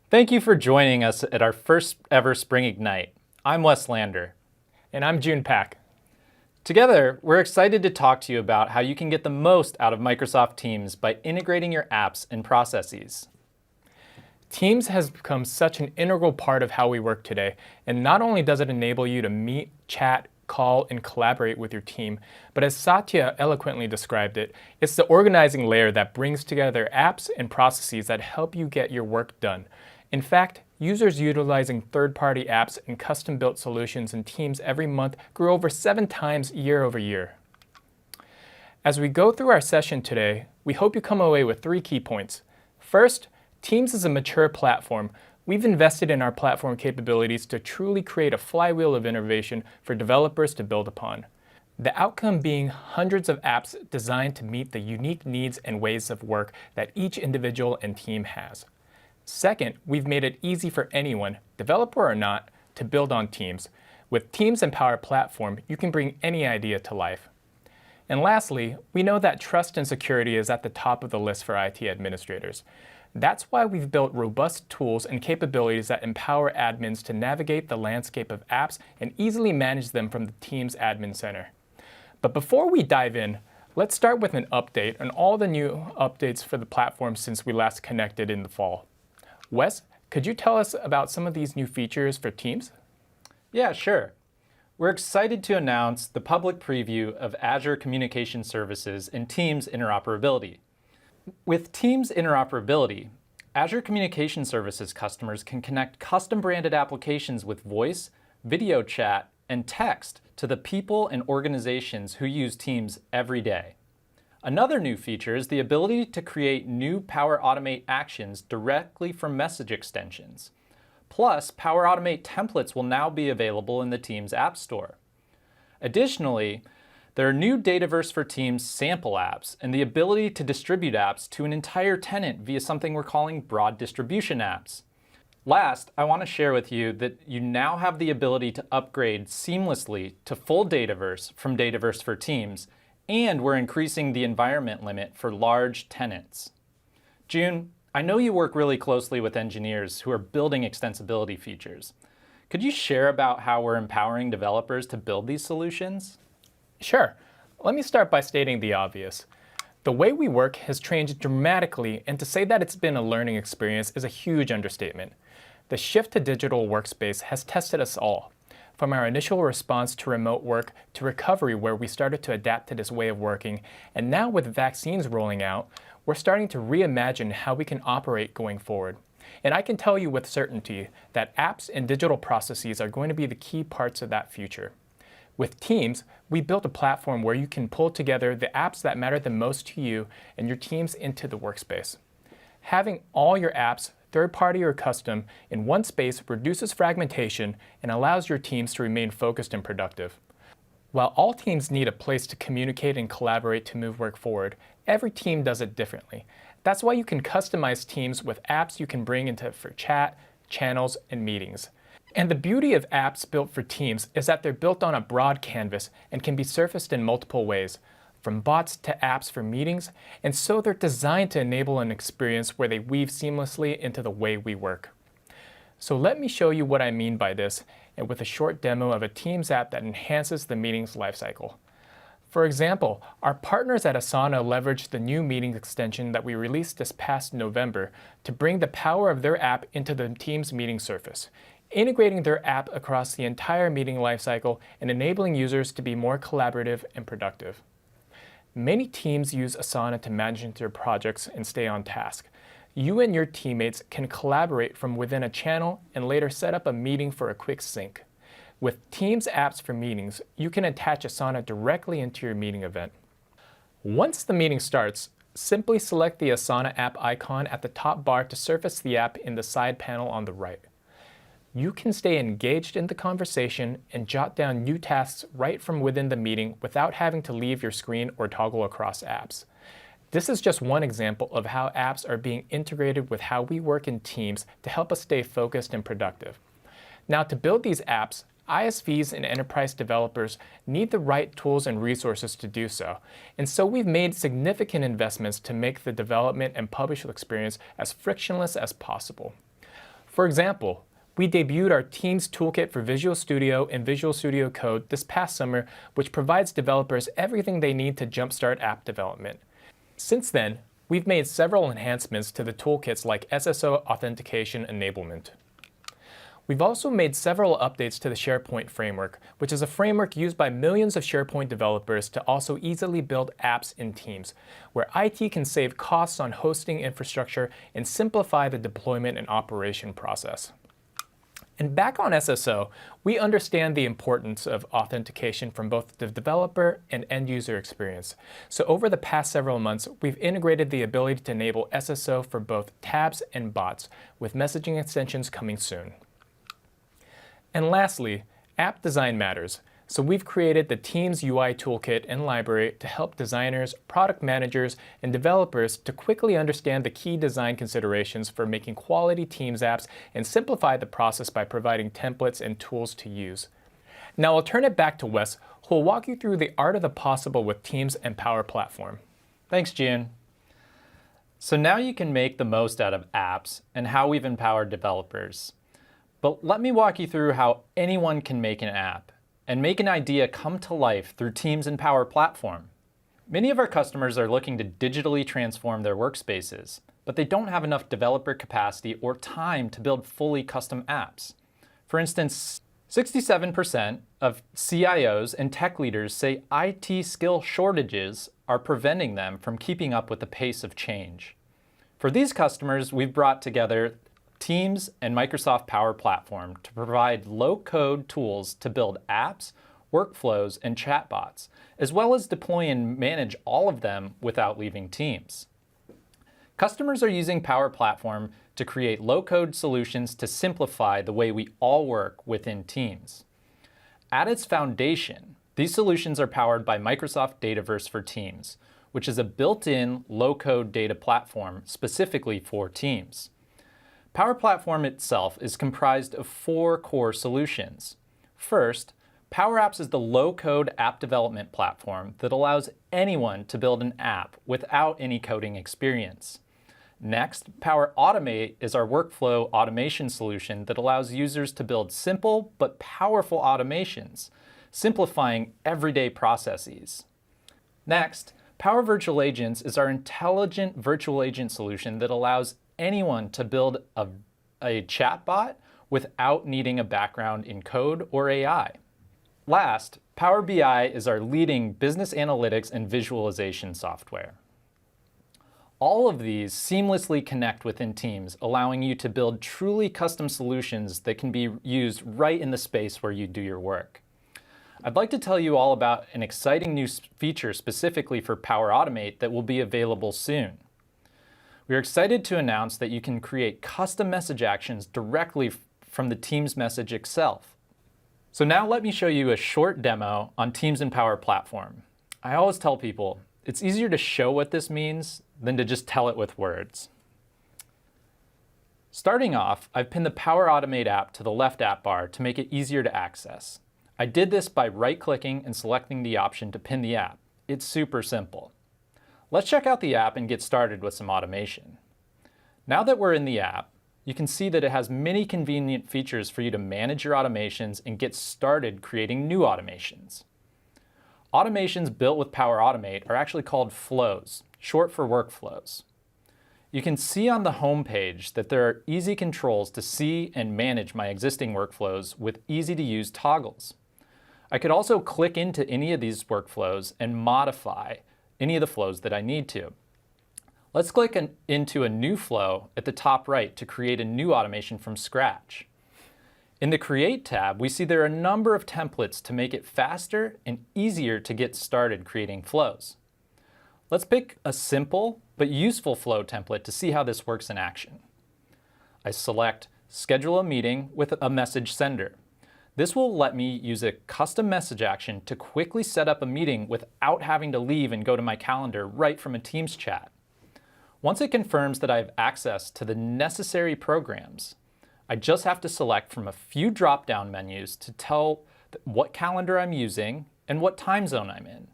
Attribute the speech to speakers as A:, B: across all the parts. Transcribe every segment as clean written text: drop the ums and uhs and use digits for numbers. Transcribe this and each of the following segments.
A: Thank you for joining us at our first ever Spring Ignite. I'm Wes Lander.
B: And I'm June Pack.
A: Together, we're excited to talk to you about how you can get the most out of Microsoft Teams by integrating your apps and processes.
B: Teams has become such an integral part of how we work today. And not only does it enable you to meet, chat, call, and collaborate with your team, but as Satya eloquently described it, it's the organizing layer that brings together apps and processes that help you get your work done. In fact, users utilizing third-party apps and custom-built solutions in Teams every month grew over 7 times year over year. As we go through our session today, we hope you come away with 3 key points. First, Teams is a mature platform. We've invested in our platform capabilities to truly create a flywheel of innovation for developers to build upon. The outcome being hundreds of apps designed to meet the unique needs and ways of work that each individual and team has. Second, we've made it easy for anyone, developer or not, to build on Teams. With Teams Empower Platform, you can bring any idea to life. And lastly, we know that trust and security is at the top of the list for IT administrators. That's why we've built robust tools and capabilities that empower admins to navigate the landscape of apps and easily manage them from the Teams Admin Center. But before we dive in, let's start with an update on all the new updates for the platform since we last connected in the fall. Wes, could you tell us about some of these new features for Teams?
A: Yeah, sure. We're excited to announce the public preview of Azure Communication Services and Teams interoperability. With Teams interoperability, Azure Communication Services customers can connect custom-branded applications with voice, video chat, and text to the people and organizations who use Teams every day. Another new feature is the ability to create new Power Automate actions directly from message extensions. Plus, Power Automate templates will now be available in the Teams App Store. Additionally, there are new Dataverse for Teams sample apps and the ability to distribute apps to an entire tenant via something we're calling broad distribution apps. Last, I want to share with you that you now have the ability to upgrade seamlessly to full Dataverse from Dataverse for Teams, and we're increasing the environment limit for large tenants. June, I know you work really closely with engineers who are building extensibility features. Could you share about how we're empowering developers to build these solutions?
B: Sure. Let me start by stating the obvious. The way we work has changed dramatically, and to say that it's been a learning experience is a huge understatement. The shift to digital workspace has tested us all. From our initial response to remote work to recovery where we started to adapt to this way of working, and now with vaccines rolling out, we're starting to reimagine how we can operate going forward. And I can tell you with certainty that apps and digital processes are going to be the key parts of that future. With Teams, we built a platform where you can pull together the apps that matter the most to you and your teams into the workspace. Having all your apps, third-party or custom, in one space reduces fragmentation and allows your teams to remain focused and productive. While all teams need a place to communicate and collaborate to move work forward, every team does it differently. That's why you can customize Teams with apps you can bring into for chat, channels, and meetings. And the beauty of apps built for Teams is that they're built on a broad canvas and can be surfaced in multiple ways, from bots to apps for meetings, and so they're designed to enable an experience where they weave seamlessly into the way we work. So let me show you what I mean by this, and with a short demo of a Teams app that enhances the meetings lifecycle. For example, our partners at Asana leveraged the new meetings extension that we released this past November to bring the power of their app into the Teams meeting surface, integrating their app across the entire meeting lifecycle and enabling users to be more collaborative and productive. Many teams use Asana to manage their projects and stay on task. You and your teammates can collaborate from within a channel and later set up a meeting for a quick sync. With Teams apps for meetings, you can attach Asana directly into your meeting event. Once the meeting starts, simply select the Asana app icon at the top bar to surface the app in the side panel on the right. You can stay engaged in the conversation and jot down new tasks right from within the meeting without having to leave your screen or toggle across apps. This is just one example of how apps are being integrated with how we work in teams to help us stay focused and productive. Now, to build these apps, ISVs and enterprise developers need the right tools and resources to do so, and so we've made significant investments to make the development and publish experience as frictionless as possible. For example, we debuted our Teams toolkit for Visual Studio and Visual Studio Code this past summer, which provides developers everything they need to jumpstart app development. Since then, we've made several enhancements to the toolkits like SSO authentication enablement. We've also made several updates to the SharePoint framework, which is a framework used by millions of SharePoint developers to also easily build apps in Teams, where IT can save costs on hosting infrastructure and simplify the deployment and operation process. And back on SSO, we understand the importance of authentication from both the developer and end user experience. So over the past several months, we've integrated the ability to enable SSO for both tabs and bots, with messaging extensions coming soon. And lastly, app design matters. So we've created the Teams UI toolkit and library to help designers, product managers, and developers to quickly understand the key design considerations for making quality Teams apps and simplify the process by providing templates and tools to use. Now I'll turn it back to Wes, who will walk you through the art of the possible with Teams and Power Platform.
A: Thanks, June. So now you can make the most out of apps and how we've empowered developers. But let me walk you through how anyone can make an app and make an idea come to life through Teams and Power Platform. Many of our customers are looking to digitally transform their workspaces, but they don't have enough developer capacity or time to build fully custom apps. For instance, 67% of CIOs and tech leaders say IT skill shortages are preventing them from keeping up with the pace of change. For these customers, we've brought together Teams and Microsoft Power Platform to provide low-code tools to build apps, workflows, and chatbots, as well as deploy and manage all of them without leaving Teams. Customers are using Power Platform to create low-code solutions to simplify the way we all work within Teams. At its foundation, these solutions are powered by Microsoft Dataverse for Teams, which is a built-in low-code data platform specifically for Teams. Power Platform itself is comprised of 4 core solutions. First, Power Apps is the low-code app development platform that allows anyone to build an app without any coding experience. Next, Power Automate is our workflow automation solution that allows users to build simple but powerful automations, simplifying everyday processes. Next, Power Virtual Agents is our intelligent virtual agent solution that allows anyone to build a chatbot without needing a background in code or AI. Last, Power BI is our leading business analytics and visualization software. All of these seamlessly connect within Teams, allowing you to build truly custom solutions that can be used right in the space where you do your work. I'd like to tell you all about an exciting new feature specifically for Power Automate that will be available soon. We are excited to announce that you can create custom message actions directly from the Teams message itself. So now let me show you a short demo on Teams and Power Platform. I always tell people, it's easier to show what this means than to just tell it with words. Starting off, I've pinned the Power Automate app to the left app bar to make it easier to access. I did this by right-clicking and selecting the option to pin the app. It's super simple. Let's check out the app and get started with some automation. Now that we're in the app, you can see that it has many convenient features for you to manage your automations and get started creating new automations. Automations built with Power Automate are actually called flows, short for workflows. You can see on the home page that there are easy controls to see and manage my existing workflows with easy-to-use toggles. I could also click into any of these workflows and modify any of the flows that I need to. Let's click into a new flow at the top right to create a new automation from scratch. In the Create tab, we see there are a number of templates to make it faster and easier to get started creating flows. Let's pick a simple but useful flow template to see how this works in action. I select Schedule a meeting with a message sender. This will let me use a custom message action to quickly set up a meeting without having to leave and go to my calendar right from a Teams chat. Once it confirms that I have access to the necessary programs, I just have to select from a few drop-down menus to tell what calendar I'm using and what time zone I'm in.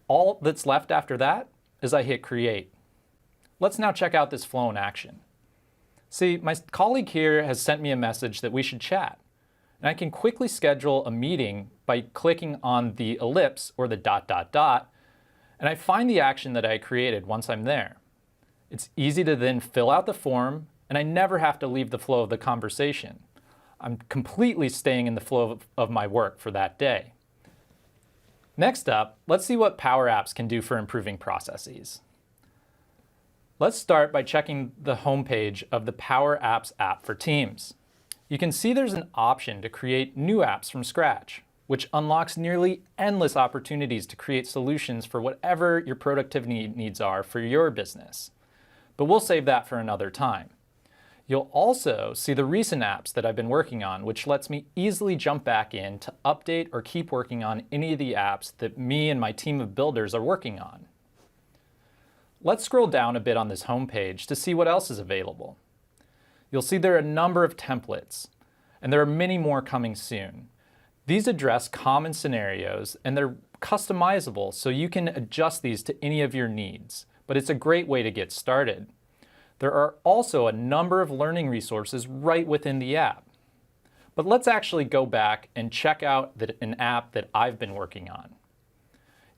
A: All that's left after that is I hit Create. Let's now check out this flow in action. See, my colleague here has sent me a message that we should chat. And I can quickly schedule a meeting by clicking on the ellipse or the ... and I find the action that I created once I'm there. It's easy to then fill out the form, and I never have to leave the flow of the conversation. I'm completely staying in the flow of my work for that day. Next up, let's see what Power Apps can do for improving processes. Let's start by checking the homepage of the Power Apps app for Teams. You can see there's an option to create new apps from scratch, which unlocks nearly endless opportunities to create solutions for whatever your productivity needs are for your business. But we'll save that for another time. You'll also see the recent apps that I've been working on, which lets me easily jump back in to update or keep working on any of the apps that me and my team of builders are working on. Let's scroll down a bit on this homepage to see what else is available. You'll see there are a number of templates, and there are many more coming soon. These address common scenarios, and they're customizable, so you can adjust these to any of your needs, but it's a great way to get started. There are also a number of learning resources right within the app. But let's actually go back and check out an app that I've been working on.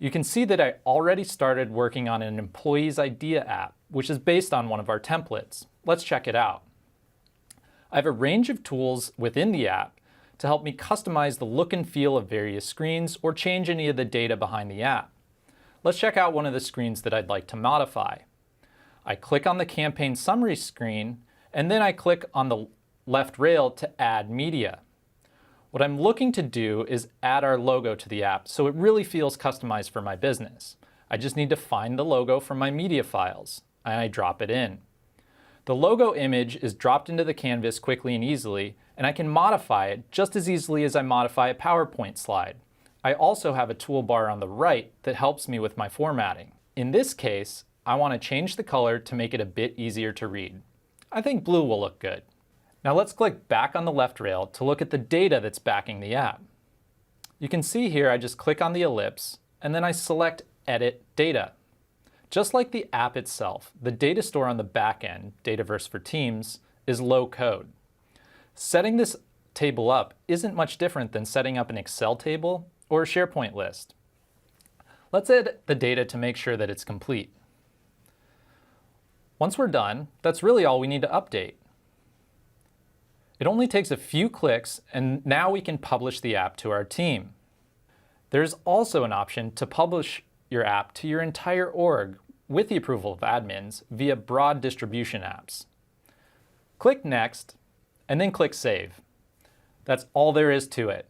A: You can see that I already started working on an Employees Idea app, which is based on one of our templates. Let's check it out. I have a range of tools within the app to help me customize the look and feel of various screens or change any of the data behind the app. Let's check out one of the screens that I'd like to modify. I click on the campaign summary screen, and then I click on the left rail to add media. What I'm looking to do is add our logo to the app so it really feels customized for my business. I just need to find the logo from my media files, and I drop it in. The logo image is dropped into the canvas quickly and easily, and I can modify it just as easily as I modify a PowerPoint slide. I also have a toolbar on the right that helps me with my formatting. In this case, I want to change the color to make it a bit easier to read. I think blue will look good. Now let's click back on the left rail to look at the data that's backing the app. You can see here I just click on the ellipse and then I select Edit Data. Just like the app itself, the data store on the back end, Dataverse for Teams, is low code. Setting this table up isn't much different than setting up an Excel table or a SharePoint list. Let's add the data to make sure that it's complete. Once we're done, that's really all we need to update. It only takes a few clicks, and now we can publish the app to our team. There's also an option to publish your app to your entire org with the approval of admins via broad distribution apps. Click Next, and then click Save. That's all there is to it.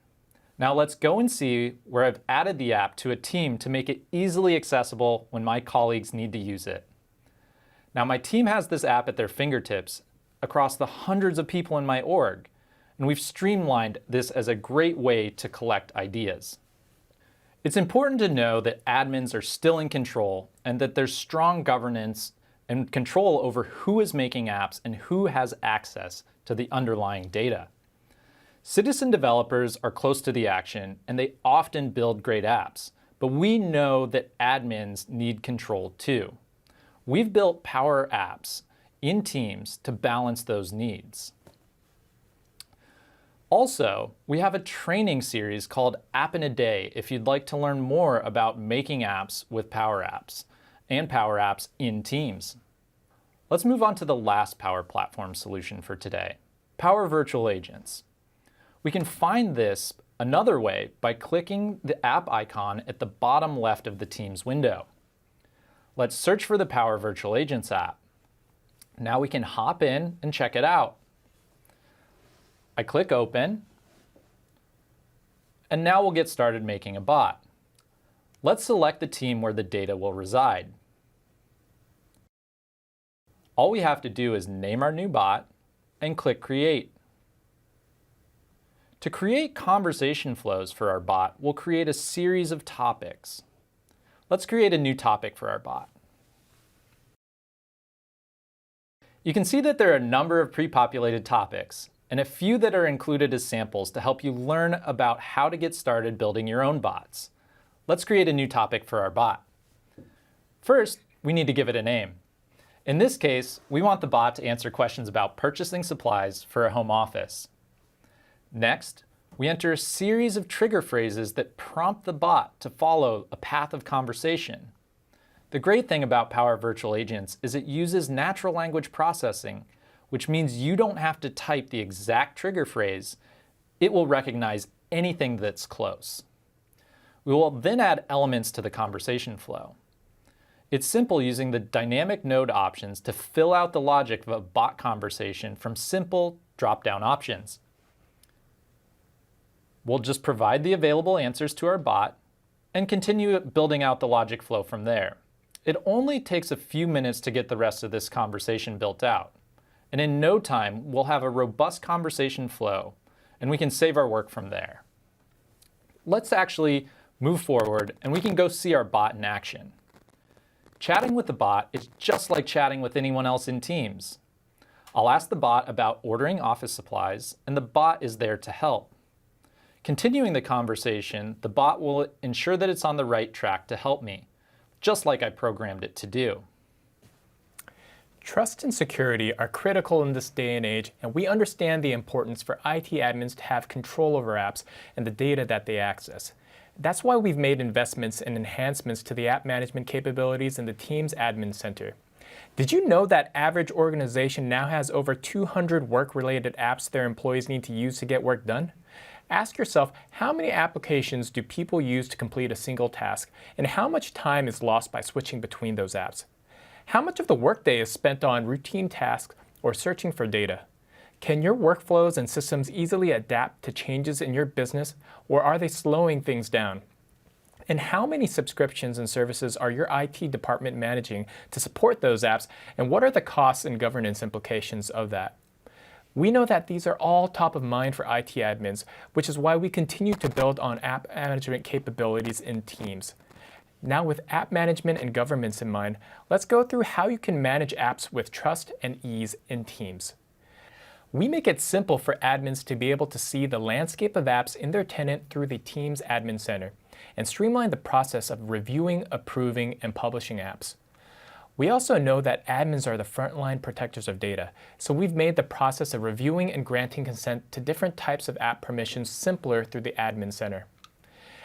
A: Now let's go and see where I've added the app to a team to make it easily accessible when my colleagues need to use it. Now my team has this app at their fingertips across the hundreds of people in my org, and we've streamlined this as a great way to collect ideas. It's important to know that admins are still in control and that there's strong governance and control over who is making apps and who has access to the underlying data. Citizen developers are close to the action and they often build great apps, but we know that admins need control too. We've built Power Apps in Teams to balance those needs. Also, we have a training series called App in a Day if you'd like to learn more about making apps with Power Apps and Power Apps in Teams. Let's move on to the last Power Platform solution for today, Power Virtual Agents. We can find this another way by clicking the app icon at the bottom left of the Teams window. Let's search for the Power Virtual Agents app. Now we can hop in and check it out. I click Open, and now we'll get started making a bot. Let's select the team where the data will reside. All we have to do is name our new bot and click Create. To create conversation flows for our bot, we'll create a series of topics. Let's create a new topic for our bot. You can see that there are a number of pre-populated topics and a few that are included as samples to help you learn about how to get started building your own bots. Let's create a new topic for our bot. First, we need to give it a name. In this case, we want the bot to answer questions about purchasing supplies for a home office. Next, we enter a series of trigger phrases that prompt the bot to follow a path of conversation. The great thing about Power Virtual Agents is it uses natural language processing, which means you don't have to type the exact trigger phrase. It will recognize anything that's close. We will then add elements to the conversation flow. It's simple using the dynamic node options to fill out the logic of a bot conversation from simple drop-down options. We'll just provide the available answers to our bot and continue building out the logic flow from there. It only takes a few minutes to get the rest of this conversation built out. And in no time, we'll have a robust conversation flow, and we can save our work from there. Let's actually move forward, and we can go see our bot in action. Chatting with the bot is just like chatting with anyone else in Teams. I'll ask the bot about ordering office supplies, and the bot is there to help. Continuing the conversation, the bot will ensure that it's on the right track to help me, just like I programmed it to do.
B: Trust and security are critical in this day and age, and we understand the importance for IT admins to have control over apps and the data that they access. That's why we've made investments and enhancements to the app management capabilities in the Teams Admin Center. Did you know that average organization now has over 200 work-related apps their employees need to use to get work done? Ask yourself, how many applications do people use to complete a single task, and how much time is lost by switching between those apps? How much of the workday is spent on routine tasks or searching for data? Can your workflows and systems easily adapt to changes in your business, or are they slowing things down? And how many subscriptions and services are your IT department managing to support those apps, and what are the costs and governance implications of that? We know that these are all top of mind for IT admins, which is why we continue to build on app management capabilities in Teams. Now, with app management and governance in mind, let's go through how you can manage apps with trust and ease in Teams. We make it simple for admins to be able to see the landscape of apps in their tenant through the Teams Admin Center and streamline the process of reviewing, approving, and publishing apps. We also know that admins are the frontline protectors of data, so we've made the process of reviewing and granting consent to different types of app permissions simpler through the Admin Center.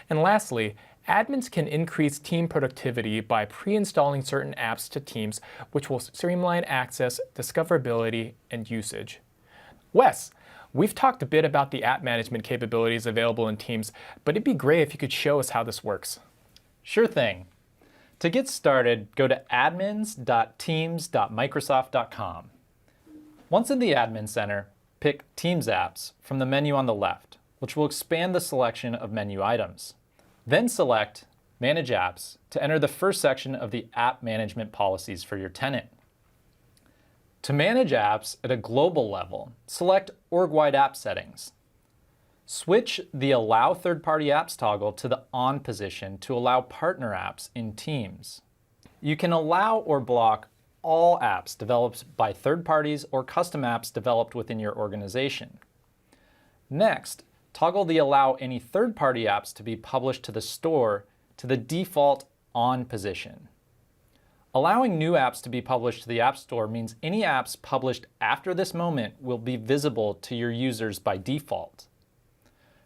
B: And lastly, admins can increase team productivity by pre-installing certain apps to Teams, which will streamline access, discoverability, and usage. Wes, we've talked a bit about the app management capabilities available in Teams, but it'd be great if you could show us how this works.
A: Sure thing. To get started, go to admins.teams.microsoft.com. Once in the Admin Center, pick Teams Apps from the menu on the left, which will expand the selection of menu items. Then select Manage Apps to enter the first section of the app management policies for your tenant. To manage apps at a global level, select Org-wide app settings. Switch the Allow Third-Party Apps toggle to the On position to allow partner apps in Teams. You can allow or block all apps developed by third parties or custom apps developed within your organization. Next, toggle the Allow any third-party apps to be published to the store to the default On position. Allowing new apps to be published to the App Store means any apps published after this moment will be visible to your users by default.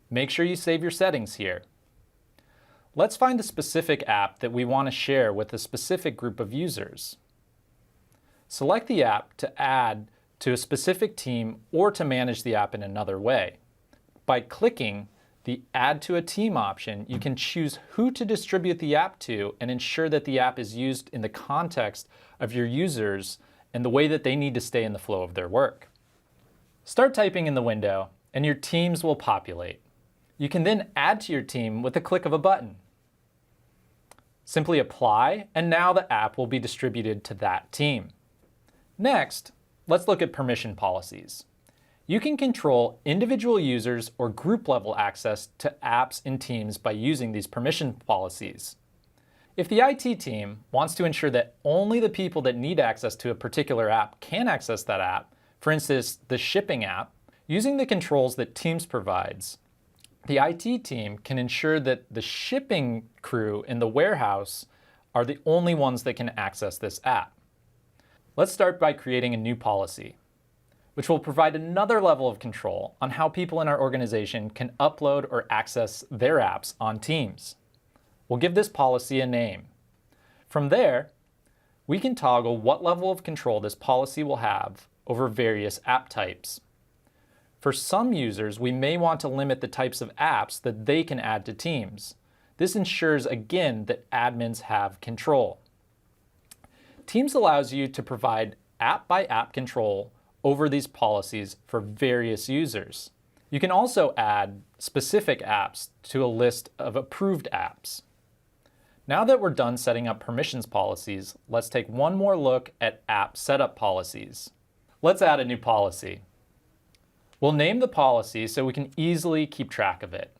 A: Make sure you save your settings here. Let's find the specific app that we want to share with a specific group of users. Select the app to add to a specific team or to manage the app in another way. By clicking the Add to a Team option, you can choose who to distribute the app to and ensure that the app is used in the context of your users and the way that they need to stay in the flow of their work. Start typing in the window and your teams will populate. You can then add to your team with a click of a button. Simply apply, and now the app will be distributed to that team. Next, let's look at permission policies. You can control individual users or group level access to apps in Teams by using these permission policies. If the IT team wants to ensure that only the people that need access to a particular app can access that app, for instance, the shipping app, using the controls that Teams provides, the IT team can ensure that the shipping crew in the warehouse are the only ones that can access this app. Let's start by creating a new policy, which will provide another level of control on how people in our organization can upload or access their apps on Teams. We'll give this policy a name. From there, we can toggle what level of control this policy will have over various app types. For some users, we may want to limit the types of apps that they can add to Teams. This ensures, again, that admins have control. Teams allows you to provide app-by-app control over these policies for various users. You can also add specific apps to a list of approved apps. Now that we're done setting up permissions policies, let's take one more look at app setup policies. Let's add a new policy. We'll name the policy so we can easily keep track of it.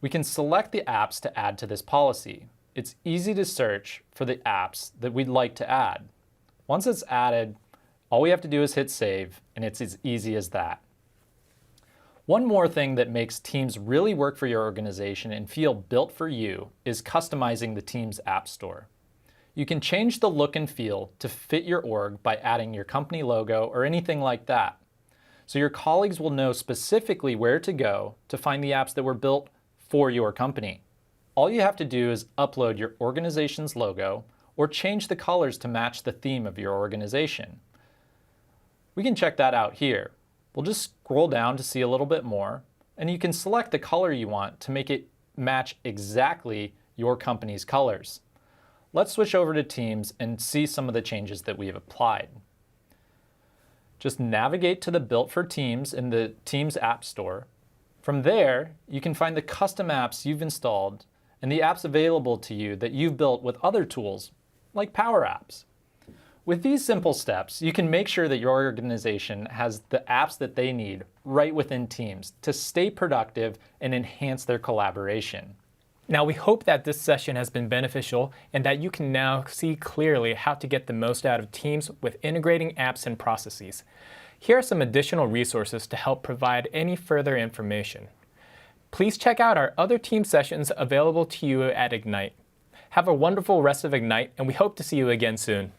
A: We can select the apps to add to this policy. It's easy to search for the apps that we'd like to add. Once it's added, all we have to do is hit save, and it's as easy as that. One more thing that makes Teams really work for your organization and feel built for you is customizing the Teams App Store. You can change the look and feel to fit your org by adding your company logo or anything like that. So your colleagues will know specifically where to go to find the apps that were built for your company. All you have to do is upload your organization's logo or change the colors to match the theme of your organization. We can check that out here. We'll just scroll down to see a little bit more, and you can select the color you want to make it match exactly your company's colors. Let's switch over to Teams and see some of the changes that we have applied. Just navigate to the Built for Teams in the Teams App Store. From there, you can find the custom apps you've installed and the apps available to you that you've built with other tools, like Power Apps. With these simple steps, you can make sure that your organization has the apps that they need right within Teams to stay productive and enhance their collaboration.
B: Now, we hope that this session has been beneficial and that you can now see clearly how to get the most out of Teams with integrating apps and processes. Here are some additional resources to help provide any further information. Please check out our other Teams sessions available to you at Ignite. Have a wonderful rest of Ignite, and we hope to see you again soon.